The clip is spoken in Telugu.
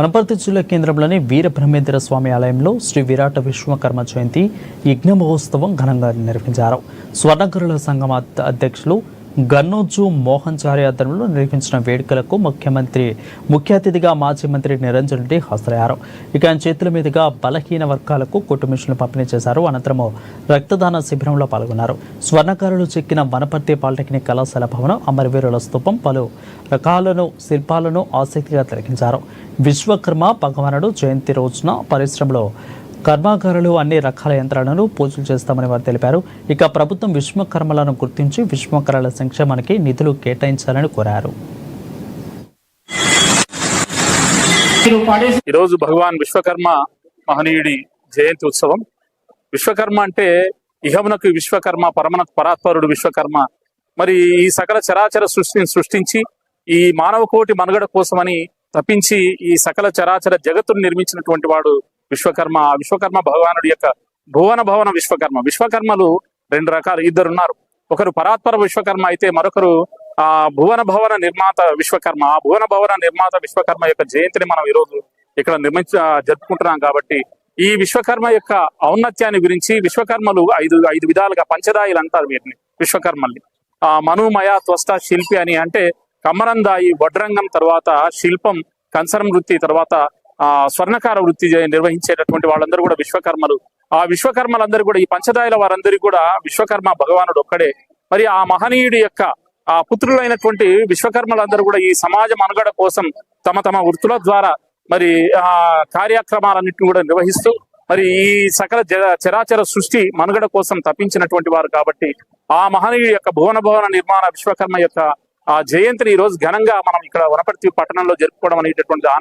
వనపర్తి జిల్లా కేంద్రంలోని వీరబ్రహ్మేంద్ర స్వామి ఆలయంలో శ్రీ విరాట విశ్వకర్మ జయంతి యజ్ఞ మహోత్సవం ఘనంగా నిర్వహించారు. స్వర్ణకరుల సంఘం అధ్యక్షులు గన్నోజు మోహన్ చారి ఆధ్వర్యంలో నిర్వహించిన వేడుకలకు ముఖ్య అతిథిగా మాజీ మంత్రి నిరంజన్ రెడ్డి హాజరయ్యారు. ఇక ఆయన చేతుల మీదుగా బలహీన వర్గాలకు కుట్టు మిషన్లు పంపిణీ చేశారు. అనంతరం రక్తదాన శిబిరంలో పాల్గొన్నారు. స్వర్ణకారులు చెక్కిన వనపర్తి పాలిటెక్నిక్ కళాశాల భవనం, అమరవీరుల స్తూపం, పలు రకాలను శిల్పాలను ఆసక్తిగా తిలకించారు. విశ్వకర్మ భగవానుడు జయంతి రోజున పరిశ్రమలో కర్మాగారులు అన్ని రకాల యంత్రాలను పూజలు చేస్తామని వారు తెలిపారు. ఇక ప్రభుత్వం విశ్వకర్మలను గుర్తించి విశ్వకర్మల సంక్షేమానికి నిధులు కేటాయించాలని కోరారు. ఈరోజు భగవాన్ విశ్వకర్మ మహనీయుడి జయంతి ఉత్సవం. విశ్వకర్మ అంటే ఇహమునకు విశ్వకర్మ, పరమనకు పరాత్పరుడు విశ్వకర్మ. మరి ఈ సకల చరాచర సృష్టిని సృష్టించి ఈ మానవ కోటి మనుగడ కోసమని తప్పించి ఈ సకల చరాచర జగత్తును నిర్మించినటువంటి వాడు విశ్వకర్మ. విశ్వకర్మ భగవానుడి యొక్క భవన విశ్వకర్మ. విశ్వకర్మలు రెండు రకాలు, ఇద్దరున్నారు. ఒకరు పరాత్పర విశ్వకర్మ అయితే మరొకరు భవన నిర్మాత విశ్వకర్మ. ఆ భవన నిర్మాత విశ్వకర్మ యొక్క జయంతిని మనం ఈరోజు ఇక్కడ జరుపుకుంటున్నాం. కాబట్టి ఈ విశ్వకర్మ యొక్క ఔన్నత్యాన్ని గురించి విశ్వకర్మలు ఐదు విధాలుగా పంచదాయిలు అంటారు వీటిని విశ్వకర్మల్ని. మనుమయ, త్వష్ట, శిల్పి అని. అంటే కమ్మరందాయి, వడ్రంగం, తర్వాత శిల్పం, కంసరం వృత్తి, తర్వాత స్వర్ణకార వృత్తి నిర్వహించేటటువంటి వాళ్ళందరూ కూడా విశ్వకర్మలు. ఆ విశ్వకర్మలందరూ కూడా ఈ పంచదాయుల వారందరికీ కూడా విశ్వకర్మ భగవానుడు ఒక్కడే. మరి ఆ మహనీయుడి యొక్క ఆ పుత్రులైనటువంటి విశ్వకర్మలందరూ కూడా ఈ సమాజ మనుగడ కోసం తమ వృత్తుల ద్వారా మరి కార్యక్రమాలన్నింటినీ కూడా నిర్వహిస్తూ మరి ఈ సకల చరాచర సృష్టి మనుగడ కోసం తప్పించినటువంటి వారు. కాబట్టి ఆ మహనీయుడి యొక్క భవన నిర్మాణ విశ్వకర్మ యొక్క ఆ జయంతిని ఈ రోజు ఘనంగా మనం ఇక్కడ వనపర్తి పట్టణంలో జరుపుకోవడం అనేటటువంటి